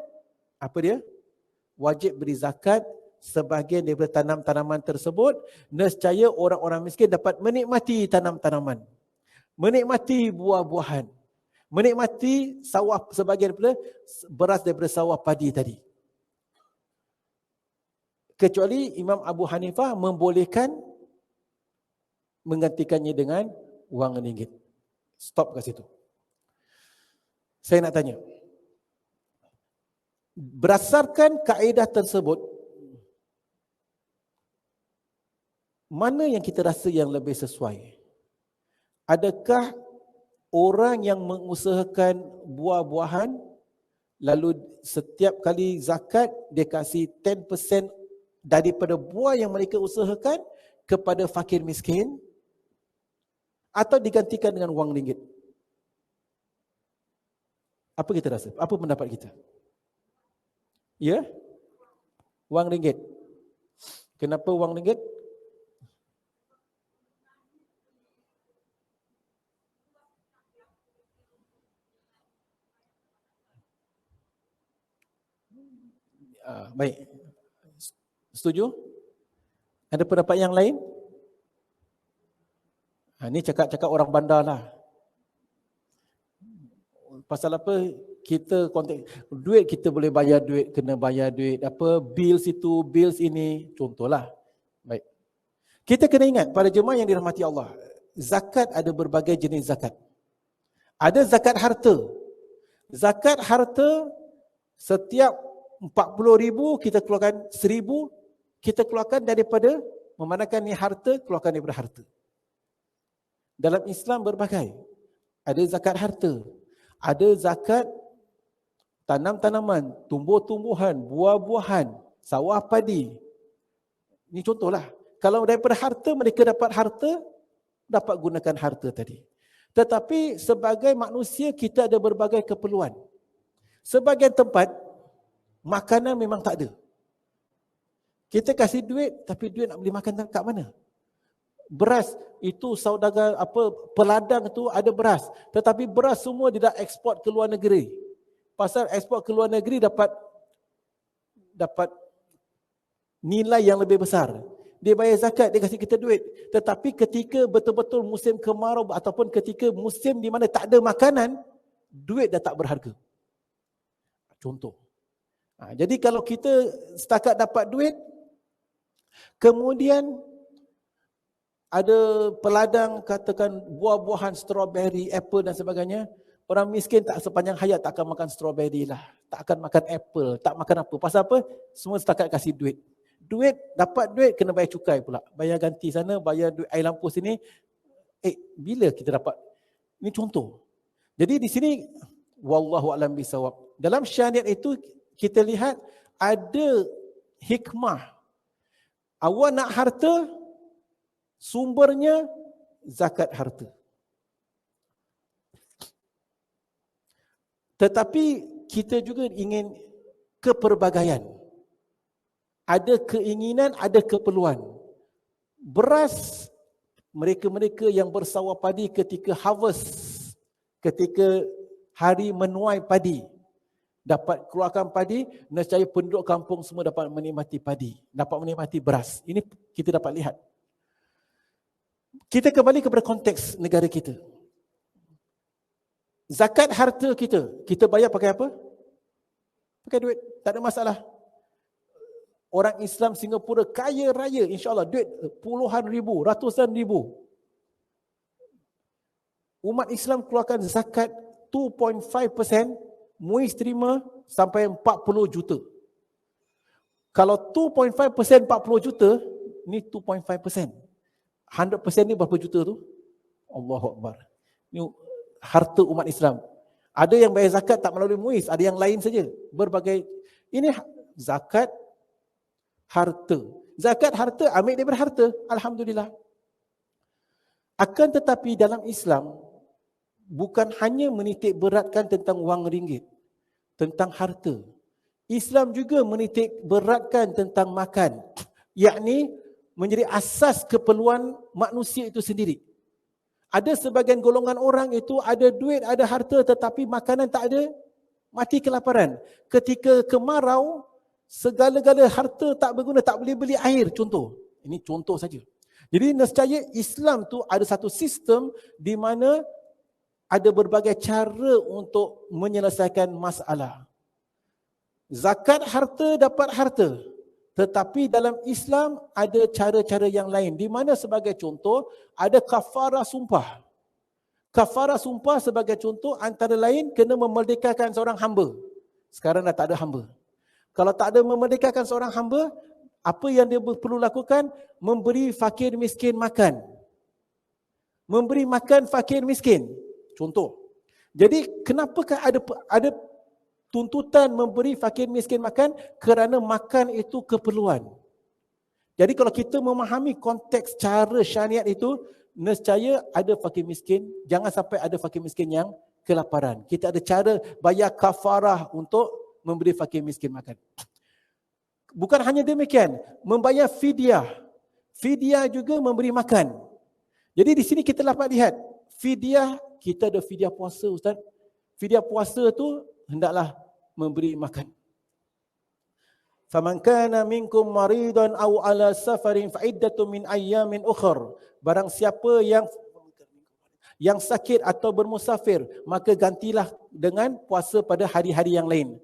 apa dia? Wajib beri zakat sebahagian daripada tanam-tanaman tersebut, nescaya orang-orang miskin dapat menikmati tanam-tanaman, menikmati buah-buahan, menikmati sawah, sebahagian daripada beras daripada sawah padi tadi. Kecuali Imam Abu Hanifah membolehkan menggantikannya dengan wang ringgit. Stop kat situ. Saya nak tanya, berdasarkan kaedah tersebut, mana yang kita rasa yang lebih sesuai? Adakah orang yang mengusahakan buah-buahan, lalu setiap kali zakat dia kasih 10% daripada buah yang mereka usahakan kepada fakir miskin, atau digantikan dengan wang ringgit? Apa kita rasa? Apa pendapat kita? Ya? Wang ringgit. Kenapa wang ringgit? Baik. Setuju? Ada pendapat yang lain? Ini cakap-cakap orang bandar lah. Pasal apa? Kita konteks duit, kita boleh bayar duit, kena bayar duit, apa bills itu, bills ini, contohlah. Baik. Kita kena ingat pada jemaah yang dirahmati Allah, zakat ada berbagai jenis zakat. Ada zakat harta. Zakat harta setiap 40,000 kita keluarkan 1,000, kita keluarkan daripada memandangkan ni harta, keluarkan daripada harta. Dalam Islam berbagai. Ada zakat harta, ada zakat tanam-tanaman, tumbuh-tumbuhan, buah-buahan, sawah padi. Ini contohlah. Kalau daripada harta, mereka dapat harta, dapat gunakan harta tadi. Tetapi sebagai manusia kita ada berbagai keperluan. Sebagian tempat, makanan memang tak ada. Kita kasih duit, tapi duit nak beli makan kat mana? Beras, itu saudagar peladang itu ada beras. Tetapi beras semua dia dah ekspor ke luar negeri. Pasal ekspor ke luar negeri dapat nilai yang lebih besar. Dia bayar zakat, dia kasih kita duit. Tetapi ketika betul-betul musim kemarau ataupun ketika musim di mana tak ada makanan, duit dah tak berharga. Contoh. Jadi kalau kita setakat dapat duit, kemudian ada peladang, katakan buah-buahan, strawberry, apple dan sebagainya, orang miskin tak sepanjang hayat tak akan makan strawberry lah, tak akan makan apple, tak makan apa. Pasal apa? Semua setakat kasih duit. Duit, dapat duit kena bayar cukai pula. Bayar ganti sana, bayar duit air lampu sini. Bila kita dapat? Ini contoh. Jadi di sini wallahu a'lam bisawab. Dalam syariat itu kita lihat ada hikmah. Awak nak harta, sumbernya zakat harta. Tetapi kita juga ingin keperbagaian. Ada keinginan, ada keperluan. Beras, mereka-mereka yang bersawah padi ketika harvest, ketika hari menuai padi, dapat keluarkan padi, nescaya penduduk kampung semua dapat menikmati padi, dapat menikmati beras. Ini kita dapat lihat. Kita kembali kepada konteks negara kita. Zakat harta kita bayar pakai apa? Pakai duit, tak ada masalah. Orang Islam Singapura kaya raya, insya-Allah, duit puluhan ribu, ratusan ribu. Umat Islam keluarkan zakat 2.5%, MUIS terima sampai 40 juta. Kalau 2.5% 40 juta, ni 2.5%. 100% ni berapa juta tu? Allahu Akbar. Ni harta umat Islam. Ada yang bayar zakat tak melalui MUIS, ada yang lain saja. Berbagai. Ini zakat harta. Zakat harta, ambil daripada harta. Alhamdulillah. Akan tetapi dalam Islam, bukan hanya menitik beratkan tentang wang ringgit, tentang harta. Islam juga menitik beratkan tentang makan. Yakni menjadi asas keperluan manusia itu sendiri. Ada sebagian golongan orang itu ada duit, ada harta tetapi makanan tak ada, mati kelaparan. Ketika kemarau, segala-gala harta tak berguna, tak boleh beli air, contoh. Ini contoh saja. Jadi nescaya Islam tu ada satu sistem di mana ada berbagai cara untuk menyelesaikan masalah. Zakat harta dapat harta. Tetapi dalam Islam ada cara-cara yang lain. Di mana sebagai contoh, ada kafarah sumpah. Kafarah sumpah sebagai contoh antara lain kena memerdekakan seorang hamba. Sekarang dah tak ada hamba. Kalau tak ada memerdekakan seorang hamba, apa yang dia perlu lakukan? Memberi fakir miskin makan. Memberi makan fakir miskin. Contoh. Jadi kenapakah ada tuntutan memberi fakir miskin makan? Kerana makan itu keperluan. Jadi kalau kita memahami konteks cara syariat itu, nescaya ada fakir miskin. Jangan sampai ada fakir miskin yang kelaparan. Kita ada cara bayar kafarah untuk memberi fakir miskin makan. Bukan hanya demikian, membayar fidyah. Fidyah juga memberi makan. Jadi di sini kita dapat lihat, fidyah, kita ada fidyah puasa, Ustaz. Fidyah puasa tu hendaklah memberi makan. Faman kana minkum maridan aw ala safarin fa iddatun min ayyamin ukhra. Barang siapa yang sakit atau bermusafir, maka gantilah dengan puasa pada hari-hari yang lain.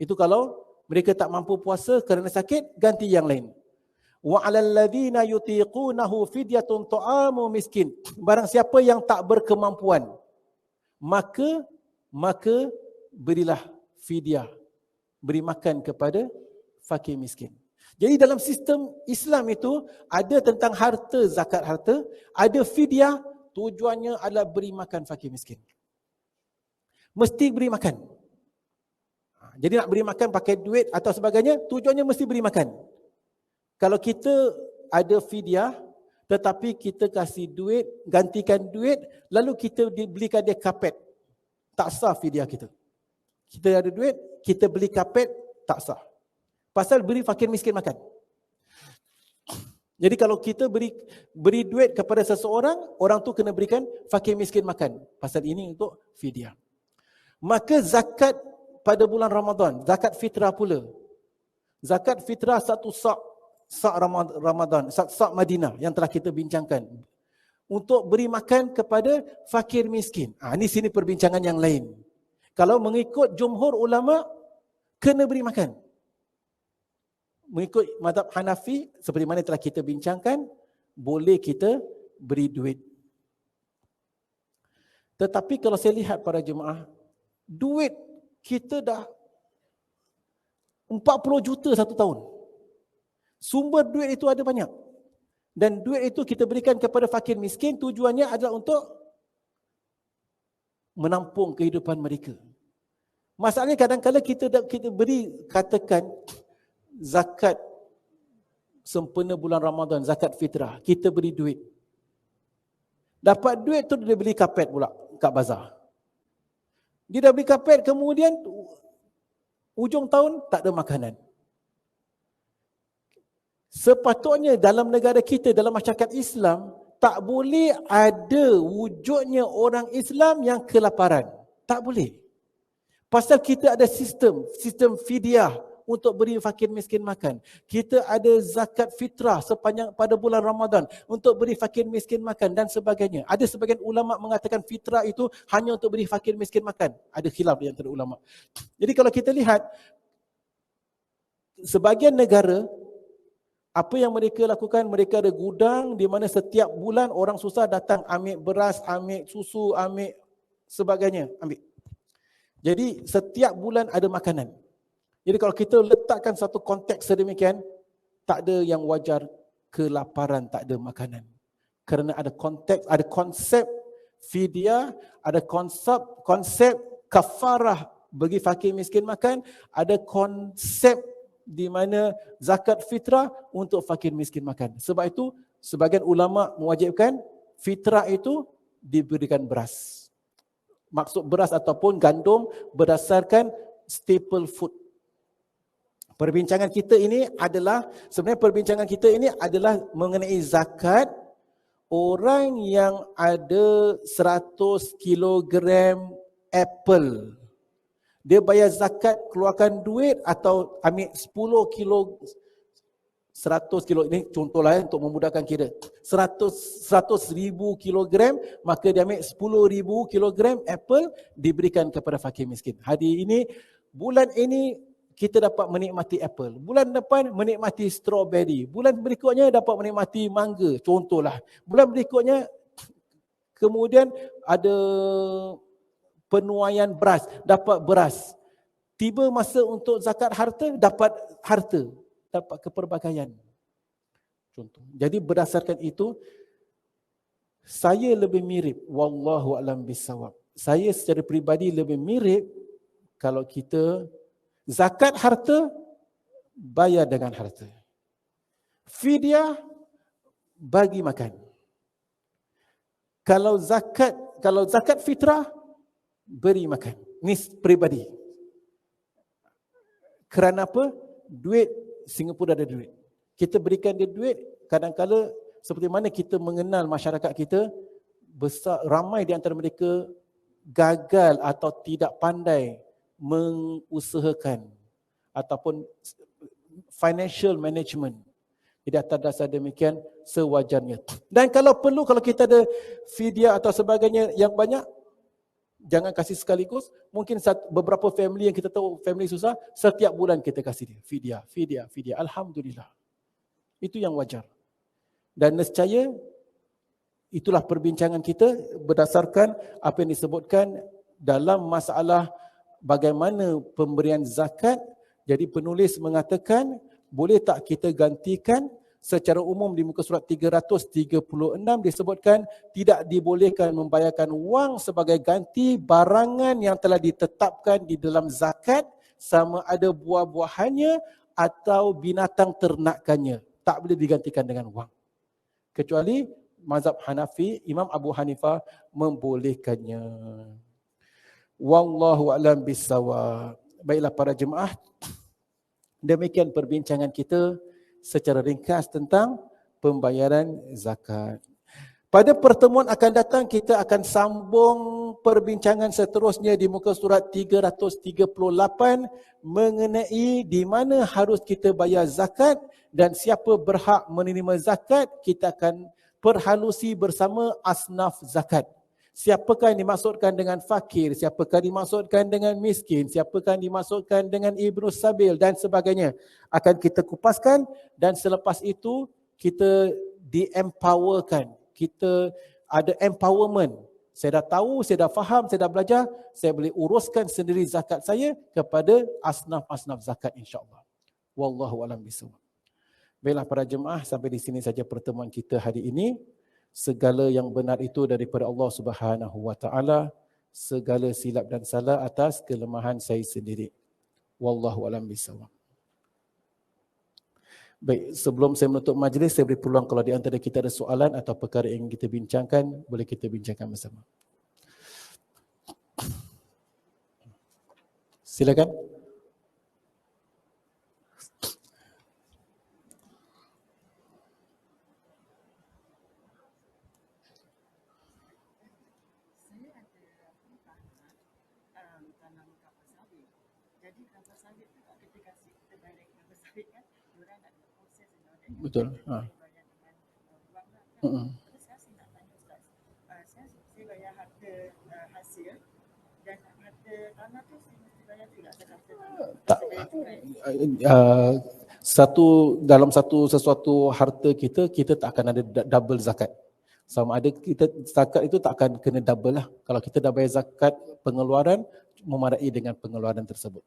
Itu kalau mereka tak mampu puasa kerana sakit, ganti yang lain. Wa 'alal ladzina yutiqunahu fidyatun ta'amu miskin. Barang siapa yang tak berkemampuan, maka berilah fidyah, beri makan kepada fakir miskin. Jadi dalam sistem Islam itu ada tentang harta, zakat harta, ada fidyah, tujuannya adalah beri makan fakir miskin. Mesti beri makan. Jadi nak beri makan pakai duit atau sebagainya, tujuannya mesti beri makan. Kalau kita ada fidyah, tetapi kita kasih duit, gantikan duit, lalu kita belikan dia kapet, tak sah fidyah kita. Kita ada duit, kita beli kapet, tak sah. Pasal beri fakir miskin makan. Jadi kalau kita beri duit kepada seseorang, orang tu kena berikan fakir miskin makan. Pasal ini untuk fidyah. Maka zakat pada bulan Ramadan, zakat fitrah pula. Zakat fitrah satu sak Ramadan, sak Madinah yang telah kita bincangkan. Untuk beri makan kepada fakir miskin. Ini sini perbincangan yang lain. Kalau mengikut jumhur ulama, kena beri makan. Mengikut mazhab Hanafi, seperti mana telah kita bincangkan, boleh kita beri duit. Tetapi kalau saya lihat para jemaah, duit kita dah 40 juta satu tahun. Sumber duit itu ada banyak. Dan duit itu kita berikan kepada fakir miskin, tujuannya adalah untuk menampung kehidupan mereka. Masalahnya kadang-kadang kita beri, katakan zakat sempena bulan Ramadan, zakat fitrah, kita beri duit. Dapat duit tu dia beli kapet pula kat bazar. Dia dah beli kapet, kemudian ujung tahun tak ada makanan. Sepatutnya dalam negara kita, dalam masyarakat Islam, tak boleh ada wujudnya orang Islam yang kelaparan. Tak boleh. Pasal kita ada sistem fidyah untuk beri fakir miskin makan. Kita ada zakat fitrah sepanjang pada bulan Ramadan untuk beri fakir miskin makan dan sebagainya. Ada sebagian ulama mengatakan fitrah itu hanya untuk beri fakir miskin makan. Ada khilaf di antara ulama. Jadi kalau kita lihat, sebagian negara, apa yang mereka lakukan, mereka ada gudang di mana setiap bulan orang susah datang ambil beras, ambil susu, ambil sebagainya, ambil. Jadi setiap bulan ada makanan. Jadi kalau kita letakkan satu konteks sedemikian, tak ada yang wajar kelaparan, tak ada makanan. Kerana ada konteks, ada konsep fidyah, ada konsep kafarah bagi fakir miskin makan, ada konsep di mana zakat fitrah untuk fakir miskin makan. Sebab itu sebagian ulama mewajibkan fitrah itu diberikan beras. Maksud beras ataupun gandum berdasarkan staple food. Sebenarnya perbincangan kita ini adalah mengenai zakat orang yang ada 100 kilogram apple. Dia bayar zakat, keluarkan duit atau ambil 10 kilo, 100 kilo, ini contohlah untuk memudahkan kira. 100 ribu kilogram, maka dia ambil 10 ribu kilogram apple diberikan kepada fakir miskin. Hari ini, bulan ini kita dapat menikmati apple. Bulan depan menikmati strawberry. Bulan berikutnya dapat menikmati mangga, contohlah. Bulan berikutnya kemudian ada penuaian beras, dapat beras. Tiba masa untuk zakat harta, dapat harta, dapat kepelbagaian. Contoh. Jadi berdasarkan itu, saya lebih mirip, wallahu a'lam bissawab. Saya secara peribadi lebih mirip kalau kita zakat harta, bayar dengan harta. Fidyah, bagi makan. Kalau zakat fitrah, beri makan. Ini peribadi. Kerana apa? Duit, Singapura ada duit. Kita berikan dia duit, kadang-kala seperti mana kita mengenal masyarakat kita, ramai di antara mereka gagal atau tidak pandai mengusahakan ataupun financial management. Jadi atas dasar demikian sewajarnya. Dan kalau perlu, kalau kita ada fidyah atau sebagainya yang banyak, jangan kasih sekaligus. Mungkin beberapa family yang kita tahu family susah, setiap bulan kita kasih dia fidyah. Alhamdulillah. Itu yang wajar. Dan nescaya itulah perbincangan kita berdasarkan apa yang disebutkan dalam masalah bagaimana pemberian zakat. Jadi penulis mengatakan, boleh tak kita gantikan? Secara umum di muka surat 336 disebutkan tidak dibolehkan membayarkan wang sebagai ganti barangan yang telah ditetapkan di dalam zakat, sama ada buah-buahannya atau binatang ternakannya. Tak boleh digantikan dengan wang. Kecuali mazhab Hanafi, Imam Abu Hanifah membolehkannya. Wallahu a'lam bissawab. Baiklah para jemaah, demikian perbincangan kita secara ringkas tentang pembayaran zakat. Pada pertemuan akan datang kita akan sambung perbincangan seterusnya di muka surat 338 mengenai di mana harus kita bayar zakat dan siapa berhak menerima zakat. Kita akan perhalusi bersama asnaf zakat. Siapakah yang dimaksudkan dengan fakir, siapakah dimaksudkan dengan miskin, siapakah yang dimaksudkan dengan ibnu sabil dan sebagainya. Akan kita kupaskan dan selepas itu kita di-empowerkan. Kita ada empowerment. Saya dah tahu, saya dah faham, saya dah belajar, saya boleh uruskan sendiri zakat saya kepada asnaf-asnaf zakat insya-Allah. Wallahu a'lam bishawab. Baiklah para jemaah, sampai di sini saja pertemuan kita hari ini. Segala yang benar itu daripada Allah Subhanahu wa taala, segala silap dan salah atas kelemahan saya sendiri. Wallahu a'lam bishawab. Baik, sebelum saya menutup majlis, saya beri peluang kalau di antara kita ada soalan atau perkara yang kita bincangkan, boleh kita bincangkan bersama. Silakan. Betul. Ha. Saya bayar harta hasil dan harta tanah tu saya mesti bayar juga zakat. Tak. Dalam sesuatu harta kita tak akan ada double zakat. Sama ada kita zakat itu tak akan kena double lah. Kalau kita dah bayar zakat pengeluaran, memadai dengan pengeluaran tersebut.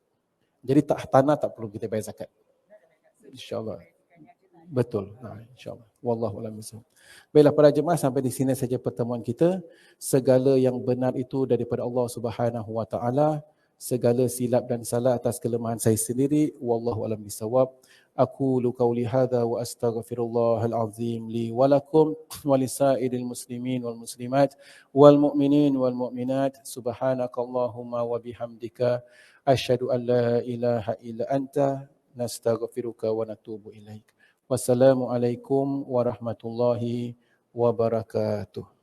Jadi tanah tak perlu kita bayar zakat. InsyaAllah. Betul. InsyaAllah. Wallahu a'lam bishawab. Baiklah para jemaah, sampai di sini saja pertemuan kita. Segala yang benar itu daripada Allah Subhanahu wa taala. Segala silap dan salah atas kelemahan saya sendiri. Wallahu a'lam bishawab. Aqulu qawli hadza wa astaghfirullahal azim li wa lakum wa lisairil muslimin wal muslimat wal mu'minin wal mu'minat. Subhanakallahumma wa bihamdika asyhadu an la ilaha illa anta nastaghfiruka wa natubu ilaik. Wassalamualaikum warahmatullahi wabarakatuh.